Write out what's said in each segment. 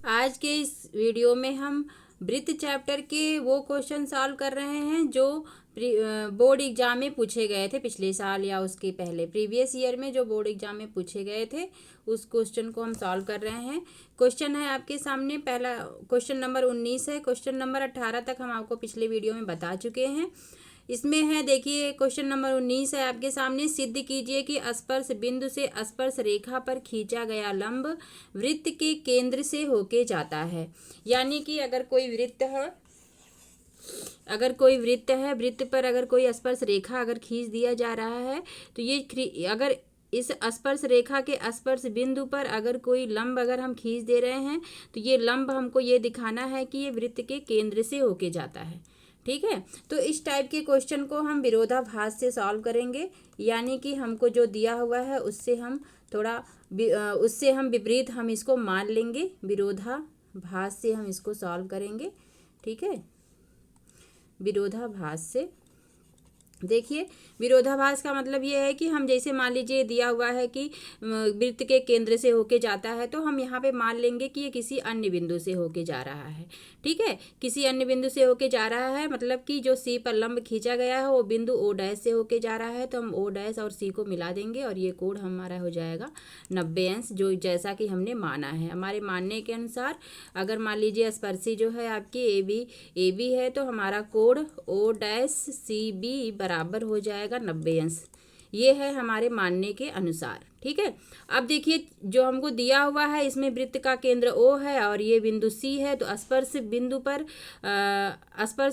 आज के इस वीडियो में हम वृत्त चैप्टर के वो क्वेश्चन सॉल्व कर रहे हैं जो बोर्ड एग्जाम में पूछे गए थे पिछले साल या उसके पहले प्रीवियस ईयर में जो बोर्ड एग्जाम में पूछे गए थे उस क्वेश्चन को हम सॉल्व कर रहे हैं। क्वेश्चन है आपके सामने, पहला क्वेश्चन नंबर 19 है। क्वेश्चन नंबर 18 तक हम आपको पिछले वीडियो में बता चुके हैं। इसमें है, देखिए क्वेश्चन नंबर 19 है आपके सामने। सिद्ध कीजिए कि स्पर्श बिंदु से स्पर्श रेखा पर खींचा गया लंब वृत्त के केंद्र से होके जाता है। यानी कि अगर कोई वृत्त है, वृत्त पर अगर कोई स्पर्श रेखा अगर खींच दिया जा रहा है तो ये अगर इस स्पर्श रेखा के स्पर्श बिंदु पर अगर कोई लंब अगर हम खींच दे रहे हैं तो ये लंब हमको ये दिखाना है कि ये वृत्त के केंद्र से होके जाता है। ठीक है, तो इस टाइप के क्वेश्चन को हम विरोधाभास से सॉल्व करेंगे। यानी कि हमको जो दिया हुआ है उससे हम उससे हम विपरीत हम इसको मान लेंगे। विरोधाभास से हम इसको सॉल्व करेंगे। ठीक है, विरोधाभास से देखिए, विरोधाभास का मतलब ये है कि हम जैसे मान लीजिए दिया हुआ है कि वृत्त के केंद्र से होके जाता है तो हम यहाँ पे मान लेंगे कि ये किसी अन्य बिंदु से होके जा रहा है। ठीक है, किसी अन्य बिंदु से होके जा रहा है मतलब कि जो सी पर लंब खींचा गया है वो बिंदु ओ डैश से होके जा रहा है, तो हम ओ डैश और सी को मिला देंगे और ये कोण हमारा हो जाएगा 90 अंश, जो जैसा कि हमने माना है। हमारे मानने के अनुसार अगर मान लीजिए स्पर्शी जो है आपकी ए बी है तो हमारा कोण ओ डैश सी बी बराबर हो जाएगा 90 अंश। ये है हमारे मानने के अनुसार। ठीक है, अब देखिए जो हमको दिया हुआ है इसमें वृत्त का केंद्र O है और ये बिंदु C है, तो स्पर्श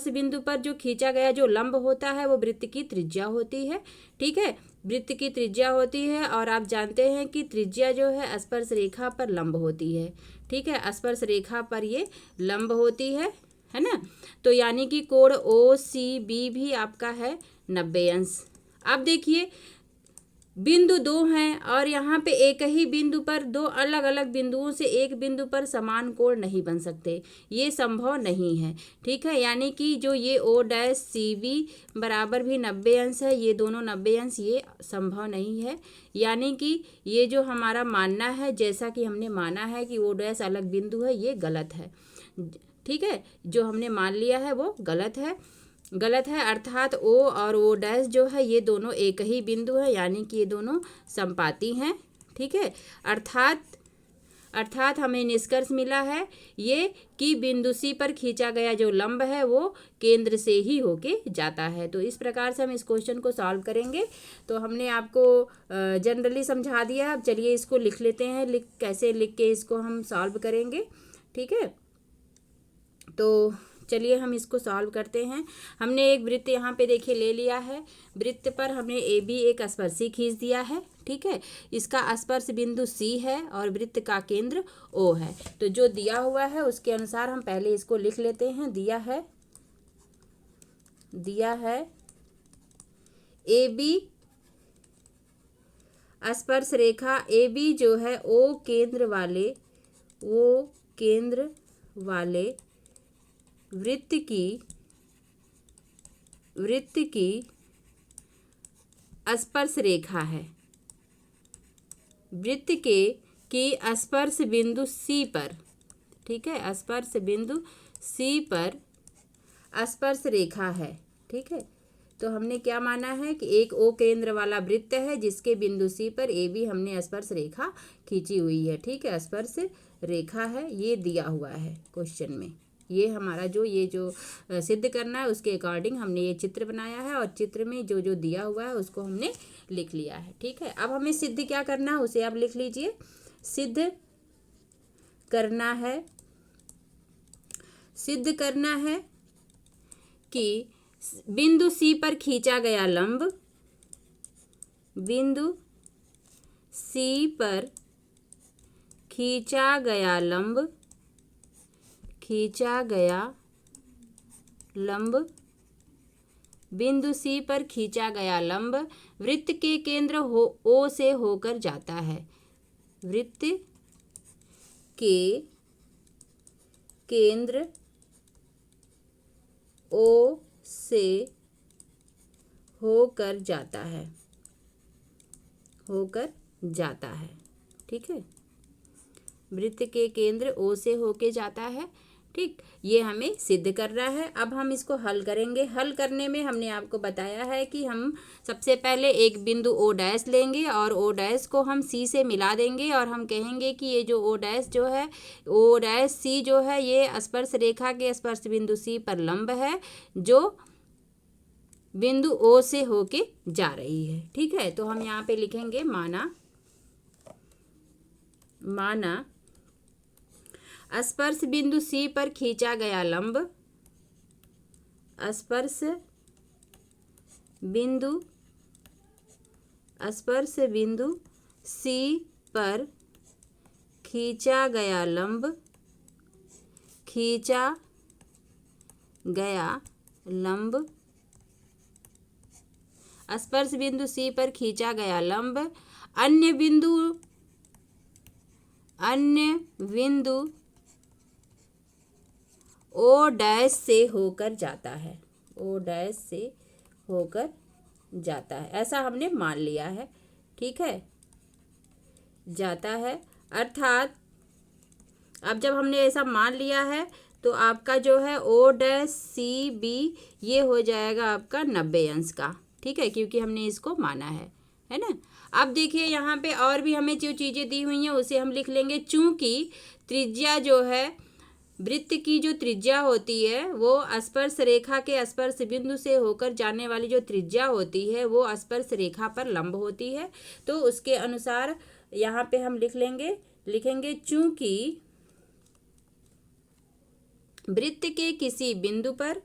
बिंदु पर जो खींचा गया जो लंब होता है वो वृत्त की त्रिज्या होती है। ठीक है, वृत्त की त्रिज्या होती है और आप जानते हैं कि त्रिज्या जो है स्पर्श रेखा पर लंब होती है। ठीक है, स्पर्श रेखा पर ये लंब होती है ना। तो यानी कि कोण OCB भी आपका है 90 अंश। अब देखिए बिंदु 2 हैं और यहाँ पे एक ही बिंदु पर दो अलग अलग बिंदुओं से एक बिंदु पर समान कोण नहीं बन सकते, ये संभव नहीं है। ठीक है, यानी कि जो ये ओ डैश सी बी बराबर भी 90 अंश है, ये दोनों 90 अंश, ये संभव नहीं है। यानी कि ये जो हमारा मानना है, जैसा कि हमने माना है कि ओ डैश अलग बिंदु है, ये गलत है। ठीक है, जो हमने मान लिया है वो गलत है। अर्थात O और O डैश जो है ये दोनों एक ही बिंदु है, यानी कि ये दोनों समपाती हैं। ठीक है, अर्थात हमें निष्कर्ष मिला है ये कि बिंदु C पर खींचा गया जो लंब है वो केंद्र से ही होके जाता है। तो इस प्रकार से हम इस क्वेश्चन को सॉल्व करेंगे। तो हमने आपको जनरली समझा दिया। अब चलिए इसको लिख लेते हैं, कैसे लिख के इसको हम सॉल्व करेंगे। ठीक है, तो चलिए हम इसको सॉल्व करते हैं। हमने एक वृत्त यहाँ पे देखिए ले लिया है। वृत्त पर हमने ए बी एक स्पर्शी खींच दिया है। ठीक है, इसका स्पर्श बिंदु C है और वृत्त का केंद्र O है। तो जो दिया हुआ है उसके अनुसार हम पहले इसको लिख लेते हैं। दिया है ए बी स्पर्श रेखा ए बी जो है O केंद्र वाले वृत्त की स्पर्श रेखा है। वृत्त की स्पर्श बिंदु C पर, ठीक है, स्पर्श बिंदु C पर स्पर्श रेखा है। ठीक है, तो हमने क्या माना है कि एक O केंद्र वाला वृत्त है जिसके बिंदु C पर AB हमने स्पर्श रेखा खींची हुई है। ठीक है, स्पर्श रेखा है, ये दिया हुआ है क्वेश्चन में। ये हमारा जो सिद्ध करना है उसके अकॉर्डिंग हमने ये चित्र बनाया है और चित्र में जो जो दिया हुआ है उसको हमने लिख लिया है। ठीक है, अब हमें सिद्ध क्या करना है उसे आप लिख लीजिए। सिद्ध करना है कि बिंदु C पर खींचा गया लंब, बिंदु C पर खींचा गया लंब बिंदु C पर खींचा गया लंब वृत्त के केंद्र O से होकर जाता है। वृत्त के केंद्र O से होकर जाता है। ठीक है, वृत्त के केंद्र O से होके जाता है। ठीक, ये हमें सिद्ध करना है। अब हम इसको हल करेंगे। हल करने में हमने आपको बताया है कि हम सबसे पहले एक बिंदु O डैश लेंगे और O डैश को हम C से मिला देंगे और हम कहेंगे कि ये जो O डैश जो है, O डैश C जो है, ये स्पर्श रेखा के स्पर्श बिंदु C पर लंब है, जो बिंदु O से होके जा रही है। ठीक है, तो हम यहाँ पे लिखेंगे माना स्पर्श बिंदु C पर खींचा गया लंब, स्पर्श बिंदु C पर खींचा गया लंब, स्पर्श बिंदु C पर खींचा गया लंब अन्य बिंदु O डैश से होकर जाता है, ऐसा हमने मान लिया है। ठीक है, जाता है, अर्थात अब जब हमने ऐसा मान लिया है तो आपका जो है O डैश C B ये हो जाएगा आपका 90 अंश का। ठीक है, क्योंकि हमने इसको माना है ना। अब देखिए यहाँ पे और भी हमें जो चीज़ें दी हुई हैं उसे हम लिख लेंगे। चूंकि त्रिज्या जो है, वृत्त की जो त्रिज्या होती है वो स्पर्श रेखा के स्पर्श बिंदु से होकर जाने वाली जो त्रिज्या होती है वो स्पर्श रेखा पर लंब होती है। तो उसके अनुसार यहाँ पे हम लिखेंगे चूंकि वृत्त के किसी बिंदु पर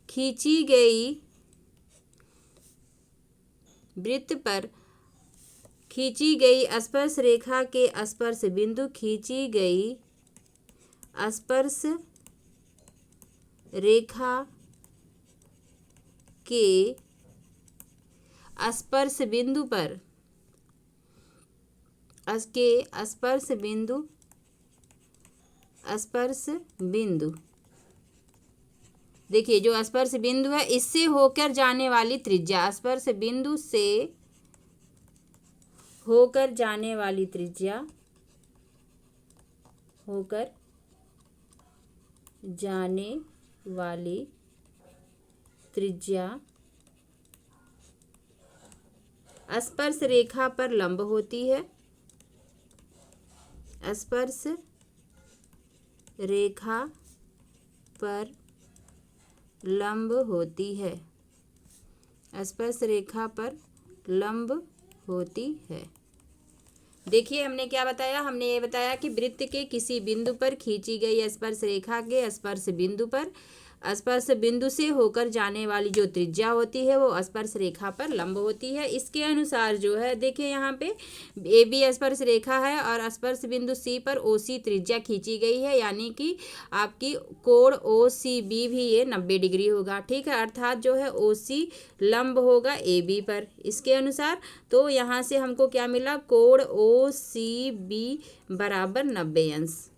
खींची गई स्पर्श रेखा के स्पर्श बिंदु देखिए जो स्पर्श बिंदु है इससे होकर जाने वाली त्रिज्या, स्पर्श बिंदु से होकर जाने वाली त्रिज्या स्पर्श रेखा पर लंब होती है, स्पर्श रेखा पर लंब होती है। देखिए हमने क्या बताया, हमने ये बताया कि वृत्त के किसी बिंदु पर खींची गई स्पर्श रेखा के स्पर्श बिंदु से होकर जाने वाली जो त्रिज्या होती है वो स्पर्श रेखा पर लंब होती है। इसके अनुसार जो है देखिए यहाँ पे ए बी स्पर्श रेखा है और स्पर्श बिंदु C पर OC त्रिज्या खींची गई है, यानी कि आपकी कोण OCB भी ये 90 डिग्री होगा। ठीक है, अर्थात जो है OC लंब होगा AB पर। इसके अनुसार तो यहाँ से हमको क्या मिला, कोण OCB बराबर 90 अंश।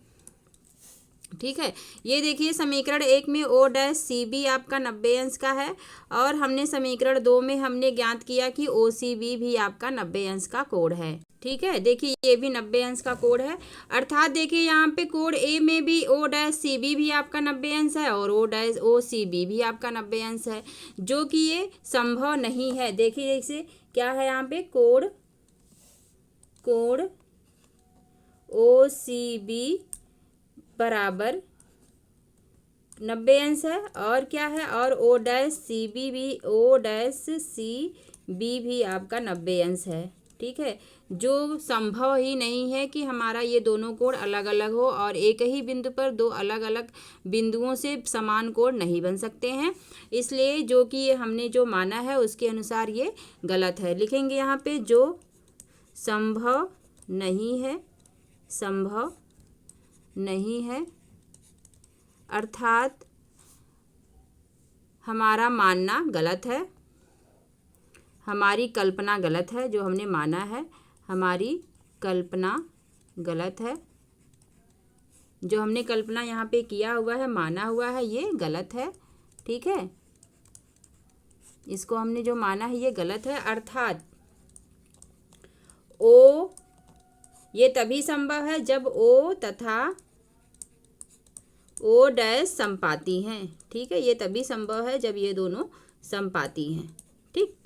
ठीक है, ये देखिए समीकरण 1 में O डैश CB आपका 90 अंश का है और हमने समीकरण 2 में हमने ज्ञात किया कि OCB भी आपका 90 अंश का कोण है। ठीक है, देखिए ये भी 90 अंश का कोण है, अर्थात देखिए यहाँ पे कोण A में भी O डैश CB भी आपका 90 अंश है और O डैश OCB भी आपका 90 अंश है, जो कि ये संभव नहीं है। देखिए जैसे क्या है यहाँ पे कोण OCB बराबर 90 अंश है और क्या है, और O डैश CB भी आपका 90 अंश है। ठीक है, जो संभव ही नहीं है कि हमारा ये दोनों कोण अलग अलग हो और एक ही बिंदु पर दो अलग अलग बिंदुओं से समान कोण नहीं बन सकते हैं, इसलिए जो कि ये हमने जो माना है उसके अनुसार ये गलत है। लिखेंगे यहाँ पे जो संभव नहीं है अर्थात हमारा मानना गलत है, हमारी कल्पना गलत है, जो हमने माना है हमारी कल्पना गलत है, जो हमने कल्पना यहाँ पे किया हुआ है, माना हुआ है, ये गलत है। ठीक है, इसको हमने जो माना है ये गलत है। अर्थात ओ ये तभी संभव है जब ओ तथा ओ डैश समपाती हैं। ठीक है, ये तभी संभव है जब ये दोनों समपाती हैं। ठीक,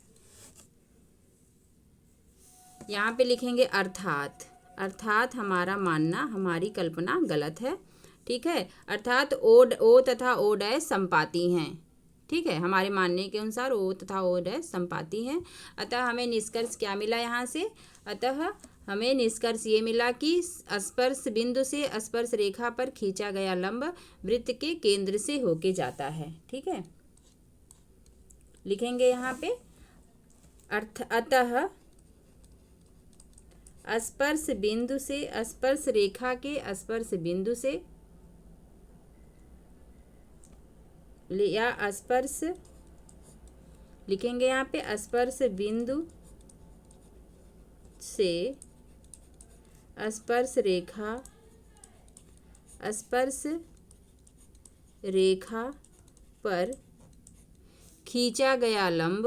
यहाँ पे लिखेंगे अर्थात। अर्थात हमारा मानना, हमारी कल्पना गलत है। ठीक है, अर्थात ओ तथा ओ डैश समपाती हैं। ठीक है, हमारे मानने के अनुसार ओ तथा ओ डैश समपाती हैं। अतः हमें निष्कर्ष क्या मिला यहाँ से? अतः हमें निष्कर्ष ये मिला कि स्पर्श बिंदु से स्पर्श रेखा पर खींचा गया लंब वृत्त के केंद्र से होके जाता है। ठीक है, लिखेंगे यहाँ पे अतः स्पर्श बिंदु से स्पर्श रेखा के स्पर्श बिंदु से या स्पर्श, लिखेंगे यहाँ पे स्पर्श बिंदु से स्पर्श रेखा पर खींचा गया लंब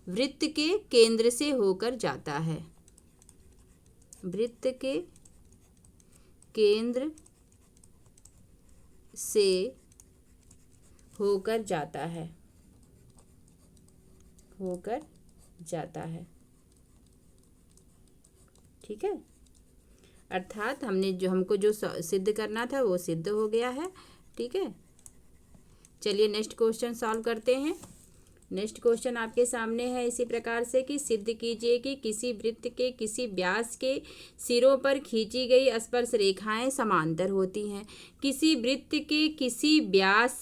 वृत्त के केंद्र से होकर जाता है। वृत्त के केंद्र से होकर जाता है। ठीक है, अर्थात हमने हमको जो सिद्ध करना था वो सिद्ध हो गया है। ठीक है, चलिए नेक्स्ट क्वेश्चन सॉल्व करते हैं। नेक्स्ट क्वेश्चन आपके सामने है इसी प्रकार से कि सिद्ध कीजिए कि किसी वृत्त के किसी व्यास के सिरों पर खींची गई स्पर्श रेखाएं समांतर होती हैं। किसी वृत्त के किसी व्यास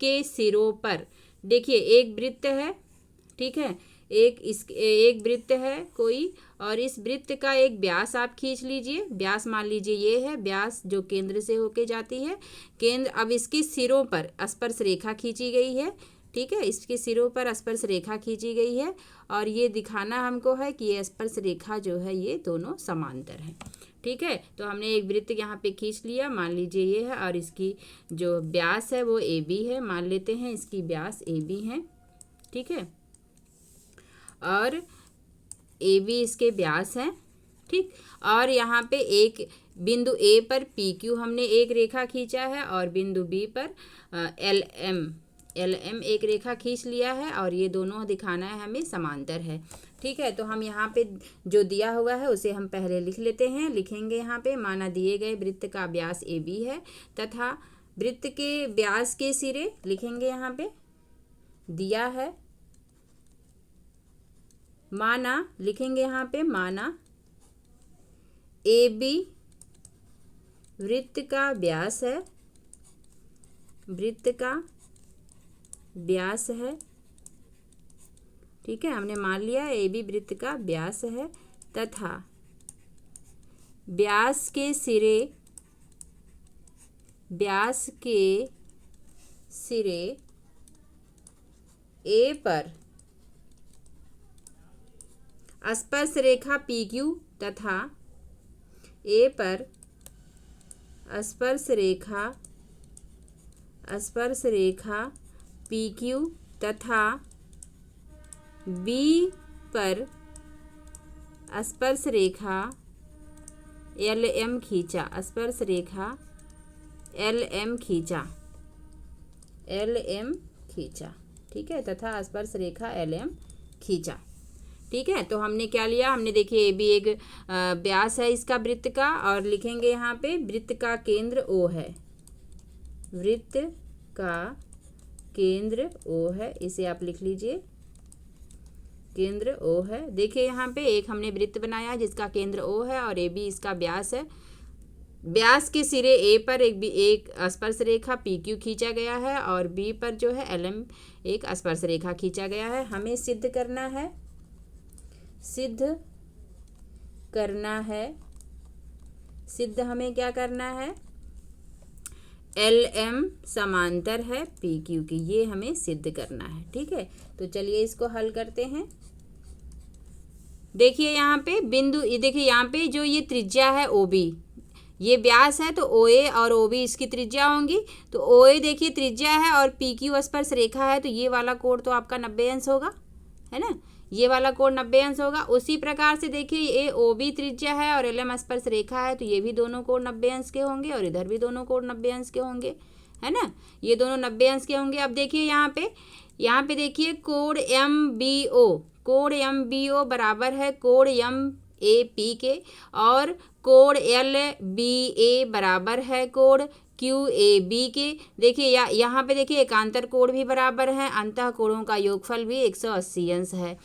के सिरों पर, देखिए एक वृत्त है, ठीक है, एक वृत्त है कोई, और इस वृत्त का एक व्यास आप खींच लीजिए। व्यास मान लीजिए ये है व्यास जो केंद्र से होके जाती है। केंद्र, अब इसके सिरों पर स्पर्श रेखा खींची गई है। ठीक है, इसके सिरों पर स्पर्श रेखा खींची गई है और ये दिखाना हमको है कि ये स्पर्श रेखा जो है ये दोनों समांतर हैं। ठीक है, तो हमने एक वृत्त यहाँ पे खींच लिया, मान लीजिए ये है, और इसकी जो व्यास है वो ए बी है, मान लेते हैं इसकी व्यास ए बी है। ठीक है, और ए बी इसके व्यास हैं। ठीक, और यहाँ पे एक बिंदु ए पर पी क्यू हमने एक रेखा खींचा है और बिंदु बी पर एल एम एक रेखा खींच लिया है और ये दोनों दिखाना है हमें समांतर है। ठीक है, तो हम यहाँ पे जो दिया हुआ है उसे हम पहले लिख लेते हैं। लिखेंगे यहाँ पे, माना दिए गए वृत्त का व्यास ए बी है तथा वृत्त के व्यास के सिरे, लिखेंगे यहाँ पे दिया है, माना, लिखेंगे यहाँ पे माना ए बी वृत्त का व्यास है, वृत्त का व्यास है। ठीक है, हमने मान लिया ए बी वृत्त का व्यास है तथा व्यास के सिरे ए पर स्पर्श रेखा पी क्यू तथा ए पर स्पर्श रेखा पी क्यू तथा बी पर स्पर्श रेखा एल एम खींचा, स्पर्श रेखा एल एम खींचा। ठीक है, तथा स्पर्श रेखा एल एम खींचा। ठीक है, तो हमने क्या लिया, हमने देखिए ये भी एक व्यास है इसका वृत्त का, और लिखेंगे यहाँ पे वृत्त का केंद्र ओ है, वृत्त का केंद्र ओ है, इसे आप लिख लीजिए, केंद्र ओ है। देखिए यहाँ पे एक हमने वृत्त बनाया जिसका केंद्र ओ है और ए बी इसका व्यास है। व्यास के सिरे ए पर एक स्पर्श रेखा पी क्यू खींचा गया है और बी पर जो है एल एम एक स्पर्श रेखा खींचा गया है। हमें सिद्ध करना है, सिद्ध हमें क्या करना है, LM समांतर है PQ की, ये हमें सिद्ध करना है। ठीक है, तो चलिए इसको हल करते हैं। देखिए यहाँ पे बिंदु, ये देखिए यहाँ पे जो ये त्रिज्या है OB, ये व्यास है, तो OA और OB इसकी त्रिज्या होंगी। तो OA देखिए त्रिज्या है और PQ स्पर्श रेखा है, तो ये वाला कोण तो आपका 90 अंश होगा, है ना, ये वाला कोण 90 अंश होगा। उसी प्रकार से देखिए ये OB त्रिज्या है और LM स्पर्श रेखा है, तो ये भी दोनों कोण 90 अंश के होंगे और इधर भी दोनों कोण 90 अंश के होंगे, है ना, ये दोनों 90 अंश के होंगे। अब देखिए यहाँ पे देखिए कोण MBO बराबर है कोण MAP के, और कोण LBA बराबर है कोण QAB के। देखिए यहाँ पे देखिए एकांतर कोण भी बराबर है, अंतः कोणों का योगफल भी 180 अंश है।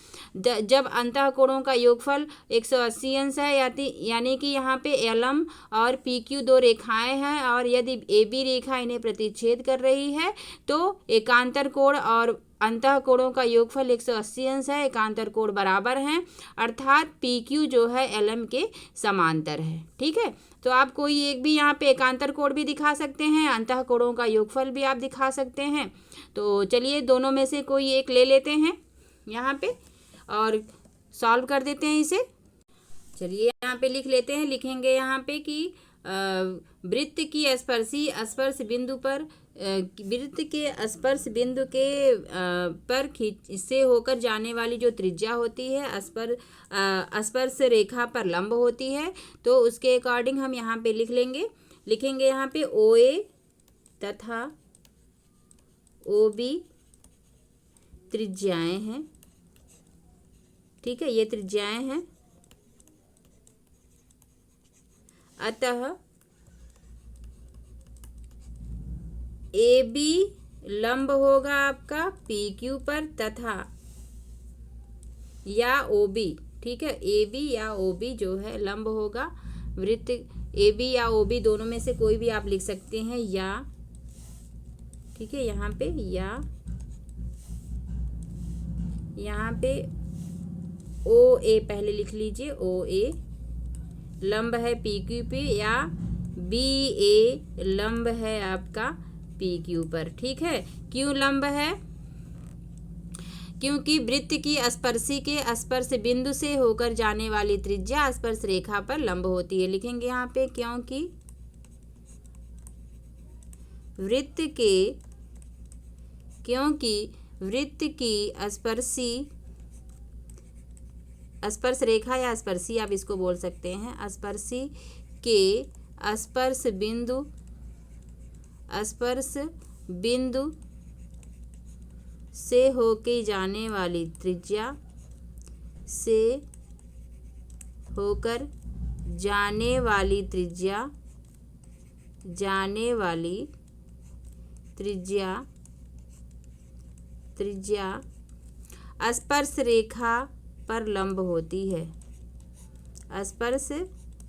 जब अंतः कोणों का योगफल 180 अंश है, यानी कि यहाँ पे LM और PQ दो रेखाएं हैं, और यदि AB रेखा इन्हें प्रतिच्छेद कर रही है, तो एकांतर कोण और अंतः कोणों का योगफल 180 अंश है, एकांतर कोण बराबर हैं, अर्थात PQ जो है LM के समांतर है। ठीक है, तो आप कोई एक भी यहाँ पे एकांतर कोण भी दिखा सकते हैं, अंतः कोणों का योगफल भी आप दिखा सकते हैं। तो चलिए दोनों में से कोई एक ले लेते हैं यहाँ पे और सॉल्व कर देते हैं इसे। चलिए यहाँ पे लिख लेते हैं, लिखेंगे यहाँ पे कि वृत्त की स्पर्श बिंदु पर वृत्त के स्पर्श बिंदु के पर से होकर जाने वाली जो त्रिज्या होती है स्पर्श रेखा पर लंब होती है, तो उसके अकॉर्डिंग हम यहाँ पे लिखेंगे यहाँ पे OA तथा OB त्रिज्याएं हैं। ठीक है, ये त्रिज्याएं हैं, अतः AB लंब होगा आपका PQ पर तथा या OB, ठीक है, AB या OB जो है लंब होगा वृत्त AB या OB दोनों में से कोई भी आप लिख सकते हैं, या ठीक है, यहाँ पे OA पहले लिख लीजिए, OA लंब है PQ पे, या BA लंब है आपका PQ पर। ठीक है, क्यों लंब है? क्योंकि वृत्त की स्पर्शी के स्पर्श बिंदु से होकर जाने वाली त्रिज्या स्पर्श रेखा पर लंब होती है। लिखेंगे यहाँ पे क्योंकि वृत्त की स्पर्श रेखा या स्पर्शी आप इसको बोल सकते हैं, स्पर्शी के स्पर्श बिंदु से होके जाने वाली त्रिज्या स्पर्श रेखा पर लंब होती है, स्पर्श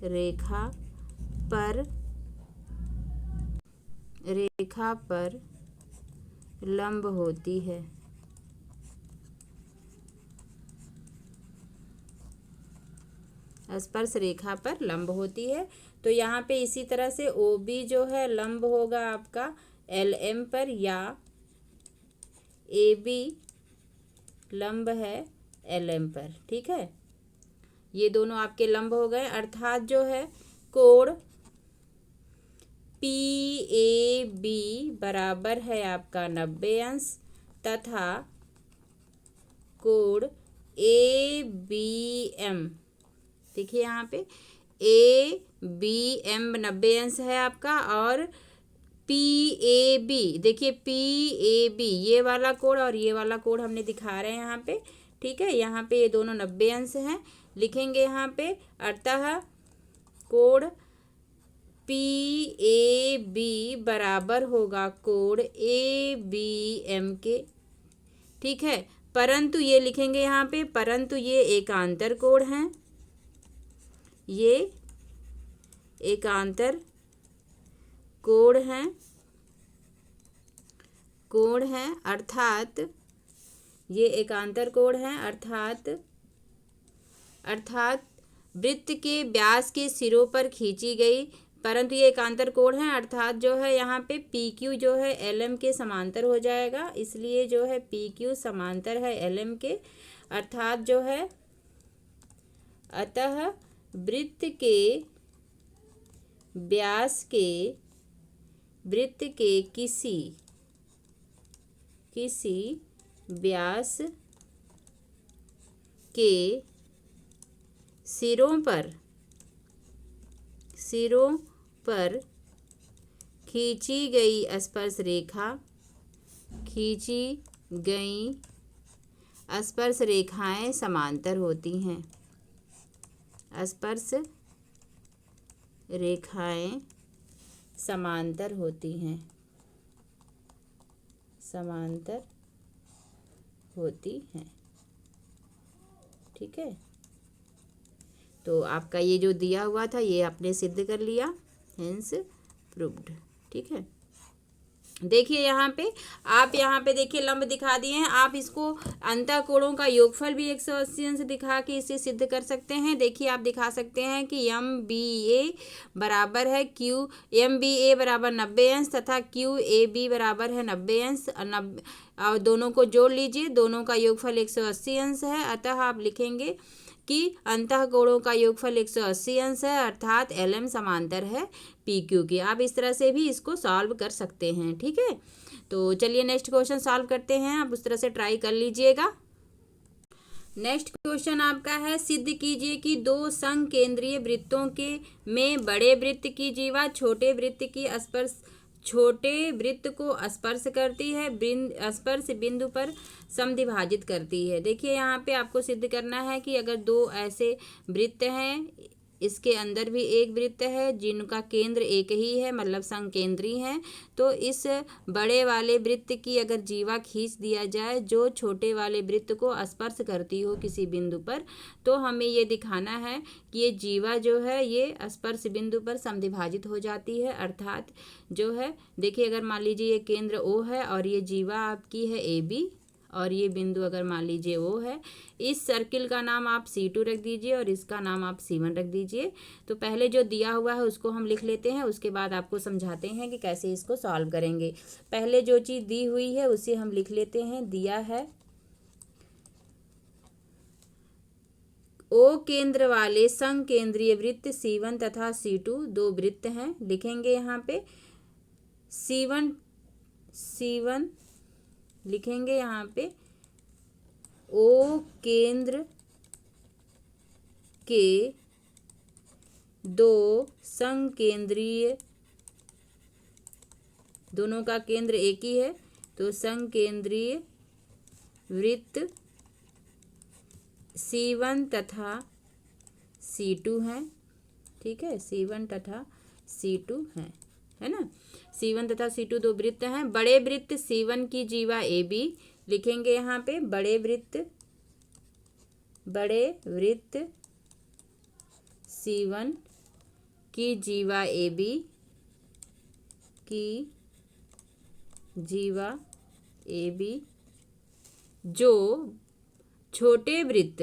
रेखा पर लंब होती है। स्पर्श रेखा पर लंब होती है। तो यहाँ पे इसी तरह से OB जो है लंब होगा आपका LM पर, या AB लंब है LM पर। ठीक है, ये दोनों आपके लंब हो गए, अर्थात जो है कोण PAB बराबर है आपका 90 अंश तथा कोण ABM, देखिए यहाँ पे ABM 90 अंश है आपका, और PAB देखिए PAB ये वाला कोण और ये वाला कोण हमने दिखा रहे हैं यहाँ पे। ठीक है, यहाँ पे ये दोनों 90 अंश हैं। लिखेंगे यहाँ पे अतः कोण PAB बराबर होगा कोण ABM के। ठीक है, परंतु ये लिखेंगे यहाँ पे, परंतु ये एकांतर कोण हैं, ये एकांतर कोण हैं, अर्थात ये एकांतर कोण हैं, अर्थात वृत्त के व्यास के सिरों पर खींची गई परंतु ये एकांतर कोण है, अर्थात जो है यहाँ पे पी क्यू जो है एल एम के समांतर हो जाएगा, इसलिए जो है पी क्यू समांतर है एल एम के, अर्थात जो है अतः वृत्त के किसी व्यास के सिरों पर खींची गई स्पर्श रेखाएं समांतर होती हैं। स्पर्श रेखाएं समांतर होती हैं। ठीक है, तो आपका ये जो दिया हुआ था ये आपने सिद्ध कर लिया, हेंस प्रूव्ड। ठीक है, देखिए यहाँ पे देखिए लंब दिखा दिए हैं, आप इसको अंतःकोणों का योगफल भी 180 अंश दिखा के इसे सिद्ध कर सकते हैं। देखिए आप दिखा सकते हैं कि एम बी ए बराबर है क्यू, एम बी ए बराबर 90 अंश तथा क्यू ए बी बराबर है 90 अंश, और दोनों को जोड़ लीजिए, दोनों का योगफल 180 अंश है। अतः आप लिखेंगे कि अंतःकोणों का योगफल 180 अंश है, अर्थात एल एम समांतर है पी क्यू की। आप इस तरह से भी इसको सॉल्व कर सकते हैं। ठीक है, तो चलिए नेक्स्ट क्वेश्चन सॉल्व करते हैं, आप उस तरह से ट्राई कर लीजिएगा। नेक्स्ट क्वेश्चन आपका है, सिद्ध कीजिए कि दो संकेंद्रीय वृत्तों में बड़े वृत्त की जीवा छोटे वृत्त को स्पर्श करती है, स्पर्श बिंदु पर समद्विभाजित करती है। देखिए यहाँ पे आपको सिद्ध करना है कि अगर दो ऐसे वृत्त हैं, इसके अंदर भी एक वृत्त है जिनका केंद्र एक ही है, मतलब संकेंद्री है, तो इस बड़े वाले वृत्त की अगर जीवा खींच दिया जाए जो छोटे वाले वृत्त को स्पर्श करती हो किसी बिंदु पर, तो हमें ये दिखाना है कि ये जीवा जो है ये स्पर्श बिंदु पर समद्विभाजित हो जाती है। अर्थात जो है देखिए, अगर मान लीजिए ये केंद्र ओ है और ये जीवा आपकी है ए बी, और ये बिंदु अगर मान लीजिए वो है, इस सर्किल का नाम आप C2 रख दीजिए और इसका नाम आप C1 रख दीजिए। तो पहले जो दिया हुआ है उसको हम लिख लेते हैं, उसके बाद आपको समझाते हैं कि कैसे इसको सॉल्व करेंगे। पहले जो चीज़ दी हुई है उसे हम लिख लेते हैं। दिया है ओ केंद्र वाले संकेंद्रीय वृत्त C1 तथा C2 दो वृत्त हैं। लिखेंगे यहाँ पे C1 लिखेंगे यहाँ पे ओ केंद्र के दो संकेंद्रीय, दोनों का केंद्र एक ही है, तो संकेंद्रीय वृत्त C1 तथा C2 हैं। ठीक है, C1 तथा C2 हैं, है ना। C1 तथा C2 दो वृत्त हैं। बड़े वृत्त C1 की जीवा AB लिखेंगे यहाँ पे, बड़े वृत्त C1 की जीवा AB जो छोटे वृत्त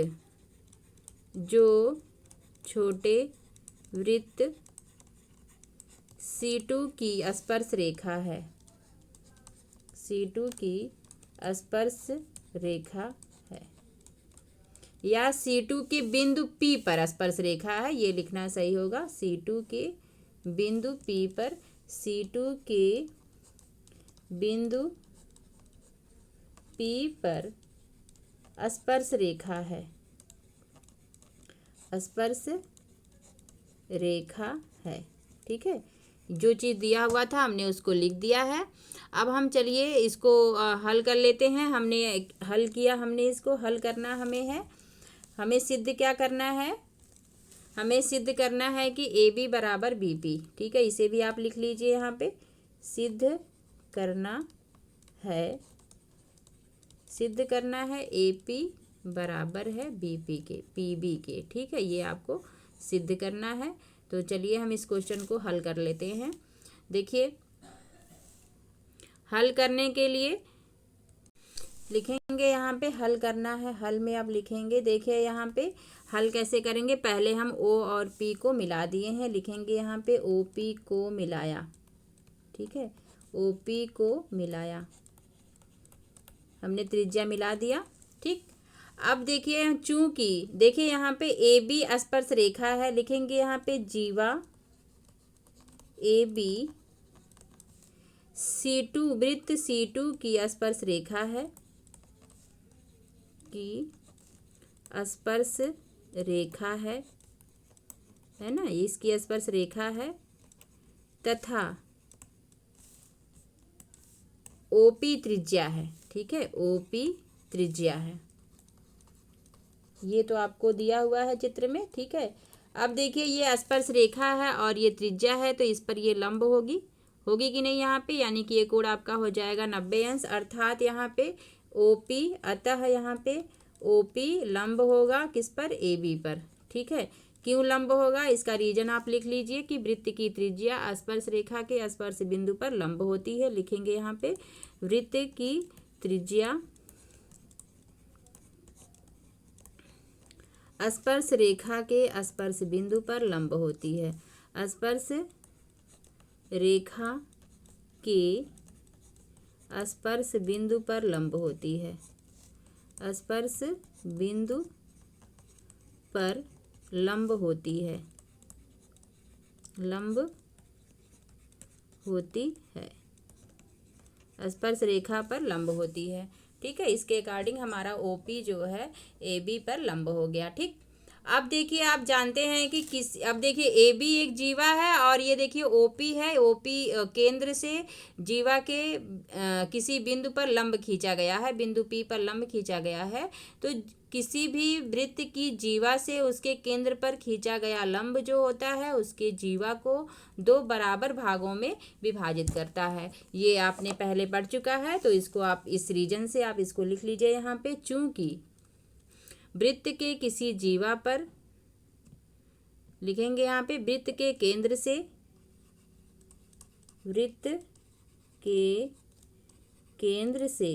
C2 की स्पर्श रेखा है, C2 की स्पर्श रेखा है, या C2 के बिंदु P पर स्पर्श रेखा है, ये लिखना सही होगा। C2 के बिंदु P पर, C2 के बिंदु P पर स्पर्श रेखा है, स्पर्श रेखा है। ठीक है, जो चीज़ दिया हुआ था हमने उसको लिख दिया है। अब हम चलिए इसको हल कर लेते हैं। हमने हल किया, हमने इसको हल करना हमें सिद्ध क्या करना है, हमें सिद्ध करना है कि AB बराबर BP। ठीक है, इसे भी आप लिख लीजिए यहाँ पे, सिद्ध करना है AP बराबर है BP के, PB के। ठीक है, ये आपको सिद्ध करना है। तो चलिए हम इस क्वेश्चन को हल कर लेते हैं। देखिए, हल करने के लिए लिखेंगे यहाँ पे हल करना है। हल में आप लिखेंगे, देखिए यहाँ पे हल कैसे करेंगे। पहले हम ओ और पी को मिला दिए हैं, लिखेंगे यहाँ पे ओ पी को मिलाया, ठीक है, ओ पी को मिलाया, हमने त्रिज्या मिला दिया, ठीक। अब देखिए चूंकि देखिए यहाँ पे ए बी स्पर्श रेखा है, लिखेंगे यहाँ पे जीवा ए बी C2 वृत्त C2 की स्पर्श रेखा है, की स्पर्श रेखा है ना, इसकी स्पर्श रेखा है, तथा ओपी त्रिज्या है, ठीक है, ओपी त्रिज्या है। ये तो आपको दिया हुआ है चित्र में, ठीक है। अब देखिए ये स्पर्श रेखा है और ये त्रिज्या है, तो इस पर ये लंब होगी कि नहीं यहाँ पे, यानी कि ये कोण आपका हो जाएगा 90 अंश, अर्थात यहाँ पे ओपी, अतः यहाँ पे ओपी लंब होगा किस पर, ए बी पर, ठीक है। क्यों लंब होगा, इसका रीजन आप लिख लीजिए कि वृत्त की त्रिज्या स्पर्श रेखा के स्पर्श बिंदु पर लंब होती है, लिखेंगे यहाँ पे वृत्त की त्रिज्या स्पर्श रेखा के स्पर्श बिंदु पर लंब होती है, स्पर्श रेखा के स्पर्श बिंदु पर लंब होती है, स्पर्श बिंदु पर लंब होती है, लंब होती है, स्पर्श रेखा पर लंब होती है, ठीक है। इसके अकॉर्डिंग हमारा ओपी जो है ए बी पर लंब हो गया, ठीक। अब देखिए आप जानते हैं कि अब देखिए ए बी एक जीवा है और ये देखिए ओपी है, ओपी केंद्र से जीवा के किसी बिंदु पर लंब खींचा गया है, बिंदु पी पर लंब खींचा गया है। तो किसी भी वृत्त की जीवा से उसके केंद्र पर खींचा गया लंब जो होता है उसके जीवा को दो बराबर भागों में विभाजित करता है। ये आपने पहले पढ़ चुका है, तो इसको आप इस रीजन से आप इसको लिख लीजिए यहाँ पे, चूंकि वृत्त के किसी जीवा पर, लिखेंगे यहाँ पे वृत्त के केंद्र से, वृत्त के केंद्र से,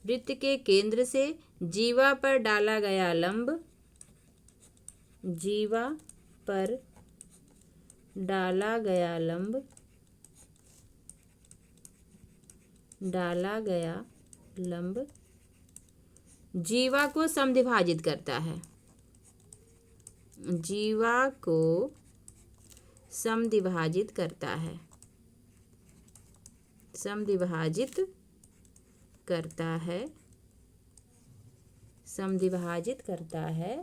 वृत्त के केंद्र से जीवा पर डाला गया लंब, जीवा पर डाला गया लंब, डाला गया लंब जीवा को समद्विभाजित करता है, जीवा को समद्विभाजित करता है, समद्विभाजित करता है, समद्विभाजित करता है,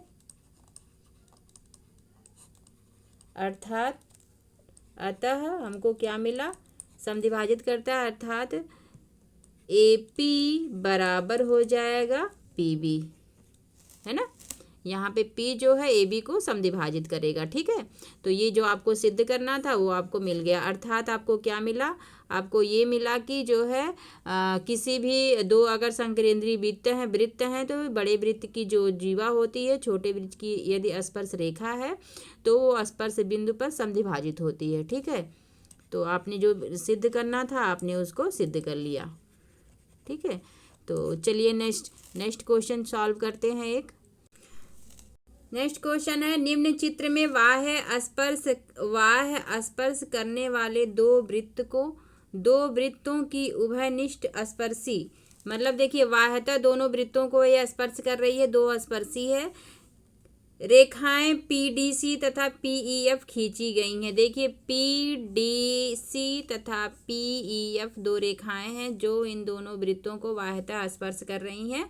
अर्थात अतः हमको क्या मिला, समद्विभाजित करता है अर्थात AP बराबर हो जाएगा PB, है ना। यहाँ पे P जो है AB को समद्विभाजित करेगा, ठीक है। तो ये जो आपको सिद्ध करना था वो आपको मिल गया, अर्थात आपको क्या मिला, आपको ये मिला कि जो है किसी भी दो अगर संकेंद्रीय वृत्त हैं तो बड़े वृत्त की जो जीवा होती है छोटे वृत्त की यदि स्पर्श रेखा है तो वो स्पर्श बिंदु पर समद्विभाजित होती है, ठीक है। तो आपने जो सिद्ध करना था आपने उसको सिद्ध कर लिया, ठीक है। तो चलिए नेक्स्ट क्वेश्चन सॉल्व करते हैं। एक नेक्स्ट क्वेश्चन है, निम्न चित्र में बाह्य स्पर्श करने वाले दो वृत्तों की उभयनिष्ठ स्पर्शी, मतलब देखिए बाह्यतः दोनों वृत्तों को ये स्पर्श कर रही है, दो स्पर्शी है, रेखाएं PDC तथा PEF खींची गई हैं। देखिए PDC तथा PEF दो रेखाएं हैं जो इन दोनों वृत्तों को बाह्यतः स्पर्श कर रही हैं,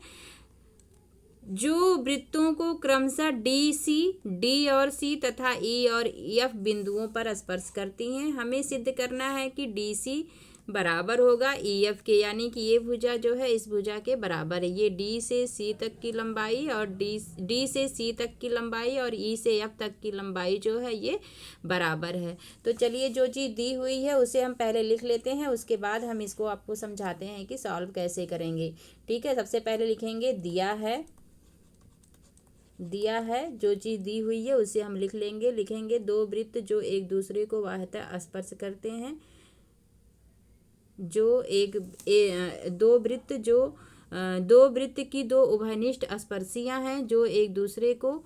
जो वृत्तों को क्रमशः D और C तथा E और F बिंदुओं पर स्पर्श करती हैं। हमें सिद्ध करना है कि DC बराबर होगा EF के, यानी कि ये भुजा जो है इस भुजा के बराबर है। ये D से C तक की लंबाई और D से C तक की लंबाई और E से F तक की लंबाई जो है ये बराबर है। तो चलिए जो चीज़ दी हुई है उसे हम पहले लिख लेते हैं, उसके बाद हम इसको आपको समझाते हैं कि सॉल्व कैसे करेंगे, ठीक है। सबसे पहले लिखेंगे दिया है जो चीज़ दी हुई है उसे हम लिख लेंगे, लिखेंगे दो वृत्त जो एक दूसरे को बाह्यतः स्पर्श करते हैं, दो वृत्त की दो उभयनिष्ठ स्पर्शियां हैं जो एक दूसरे को,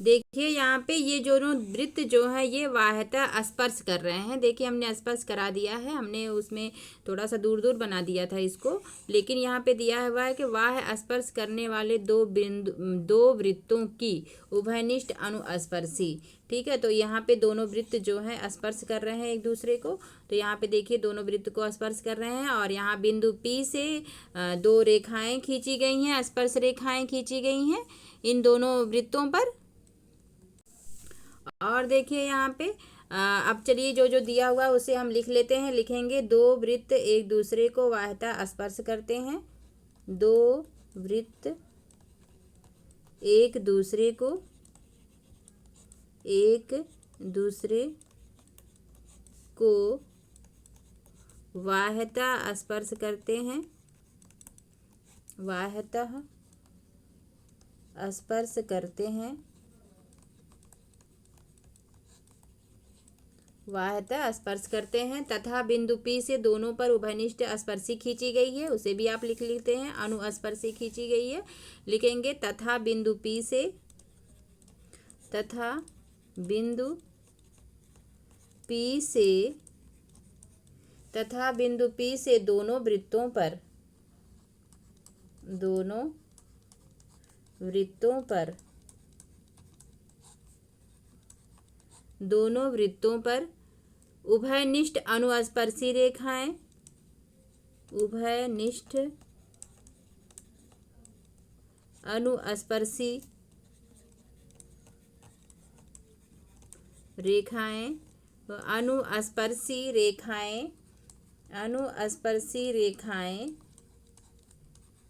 देखिए यहाँ पे ये दोनों वृत्त जो है ये बाह्यतः स्पर्श कर रहे हैं। देखिए हमने स्पर्श करा दिया है, हमने उसमें थोड़ा सा दूर दूर बना दिया था इसको, लेकिन यहाँ पे दिया हुआ है कि बाह्य स्पर्श करने वाले दो वृत्तों की उभयनिष्ठ अनुस्पर्शी। ठीक है, तो यहाँ पे दोनों वृत्त जो हैं स्पर्श कर रहे हैं एक दूसरे को। तो यहाँ पे देखिए दोनों वृत्त को स्पर्श कर रहे हैं और यहाँ बिंदु P से दो रेखाएं खींची गई हैं, स्पर्श रेखाएं खींची गई हैं इन दोनों वृत्तों पर। और देखिए यहाँ पे अब चलिए जो जो दिया हुआ है उसे हम लिख लेते हैं। लिखेंगे दो वृत्त एक दूसरे को बाह्यतः स्पर्श करते हैं, दो वृत्त एक दूसरे को बाह्यतः स्पर्श करते हैं, बाह्यतः स्पर्श करते हैं, बाह्यतः स्पर्श करते हैं तथा बिंदु P से दोनों पर उभयनिष्ठ स्पर्शी खींची गई है, उसे भी आप लिख लेते हैं, अनुस्पर्शी खींची गई है। लिखेंगे तथा बिंदु P से दोनों वृत्तों पर उभयनिष्ठ अनुस्पर्शी रेखाएं, उभयनिष्ठ अनुस्पर्शी रेखाएं, अनुस्पर्शी रेखाएं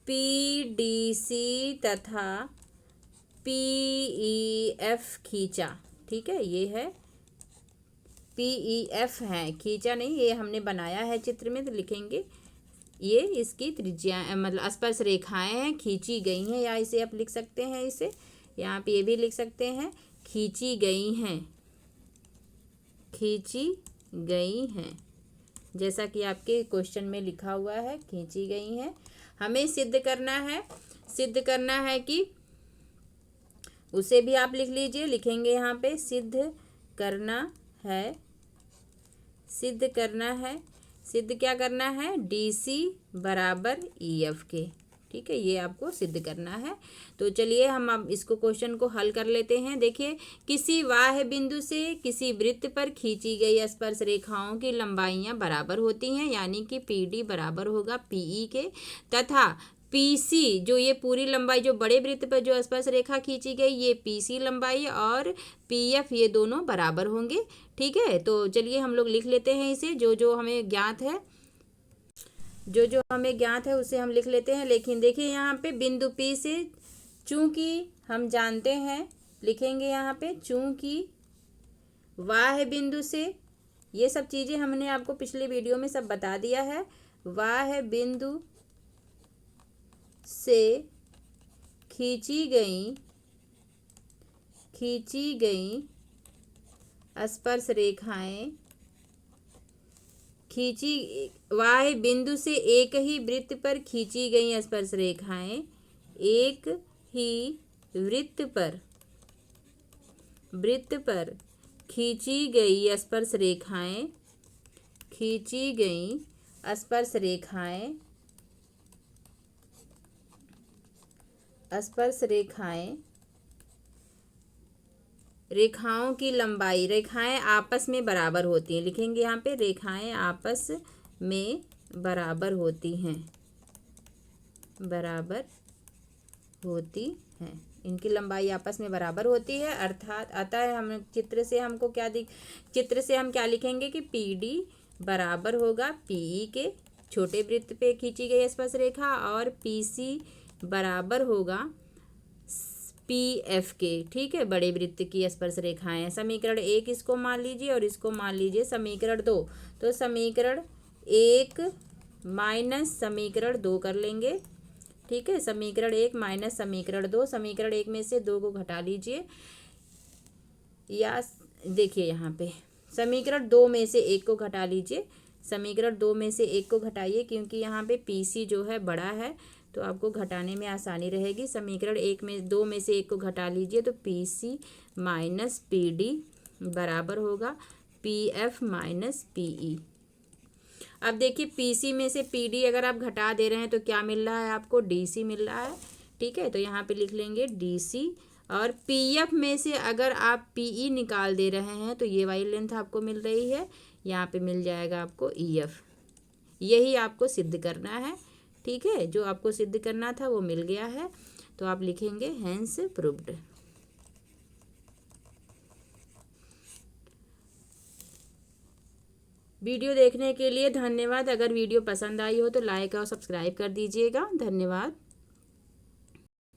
PDC तथा PEF खींचा। ठीक है, ये है PEF है, खींचा नहीं, ये हमने बनाया है चित्र में, तो लिखेंगे ये इसकी त्रिज्या मतलब स्पर्श रेखाएं हैं, खींची गई हैं, या इसे आप लिख सकते हैं, इसे यहाँ पे ये भी लिख सकते हैं खींची गई हैं, खींची गई हैं, जैसा कि आपके क्वेश्चन में लिखा हुआ है खींची गई हैं। हमें सिद्ध करना है कि उसे भी आप लिख लीजिए। लिखेंगे यहाँ पे सिद्ध क्या करना है DC बराबर EF के। ठीक है, ये आपको सिद्ध करना है। तो चलिए हम अब इसको क्वेश्चन को हल कर लेते हैं। देखिए किसी बाह्य बिंदु से किसी वृत्त पर खींची गई स्पर्श रेखाओं की लंबाइयां बराबर होती हैं, यानी कि PD बराबर होगा PE के, तथा PC जो ये पूरी लंबाई जो बड़े वृत्त पर जो स्पर्श रेखा खींची गई ये PC लंबाई और PF ये दोनों बराबर होंगे। ठीक है, तो चलिए हम लोग लिख लेते हैं इसे, जो हमें ज्ञात है उसे हम लिख लेते हैं। लेकिन देखिए यहाँ पे बिंदु P से चूंकि हम जानते हैं, लिखेंगे यहाँ पे चूंकि बाह्य बिंदु से, ये सब चीज़ें हमने आपको पिछले वीडियो में सब बता दिया है, बाह्य बिंदु से खींची गई स्पर्श रेखाएं, बाह्य बिंदु से एक ही वृत्त पर खींची गई स्पर्श रेखाएं, एक ही वृत्त पर खींची गई स्पर्श रेखाएं रेखाओं की लंबाई, रेखाएं आपस में बराबर होती हैं। लिखेंगे यहाँ पे रेखाएं आपस में बराबर होती हैं, इनकी लंबाई आपस में बराबर होती है। अर्थात अतः हम चित्र से हम क्या लिखेंगे कि PD बराबर होगा PE के, छोटे वृत्त पे खींची गई स्पर्श रेखा, और PC बराबर होगा PF के। ठीक है, बड़े वृत्त की स्पर्श रेखाएं। समीकरण 1 इसको मान लीजिए और इसको मान लीजिए समीकरण 2। तो समीकरण 1 माइनस समीकरण 2 कर लेंगे। ठीक है, समीकरण 1 माइनस समीकरण 2, समीकरण 1 में से 2 को घटा लीजिए, या देखिए यहाँ पे समीकरण 2 में से 1 को घटा लीजिए। समीकरण 2 में से 1 को घटाइए, क्योंकि यहाँ पे PC जो है बड़ा है तो आपको घटाने में आसानी रहेगी। समीकरण 2 में से 1 को घटा लीजिए तो PC माइनस PD बराबर होगा PF माइनस PE। अब देखिए PC में से PD अगर आप घटा दे रहे हैं तो क्या मिल रहा है आपको, DC मिल रहा है। ठीक है, तो यहाँ पे लिख लेंगे DC। और PF में से अगर आप PE निकाल दे रहे हैं तो ये वाली लेंथ आपको मिल रही है, यहाँ पे मिल जाएगा आपको EF। यही आपको सिद्ध करना है। ठीक है, जो आपको सिद्ध करना था वो मिल गया है, तो आप लिखेंगे हेंस प्रूव्ड। वीडियो देखने के लिए धन्यवाद। अगर वीडियो पसंद आई हो तो लाइक और सब्सक्राइब कर दीजिएगा। धन्यवाद।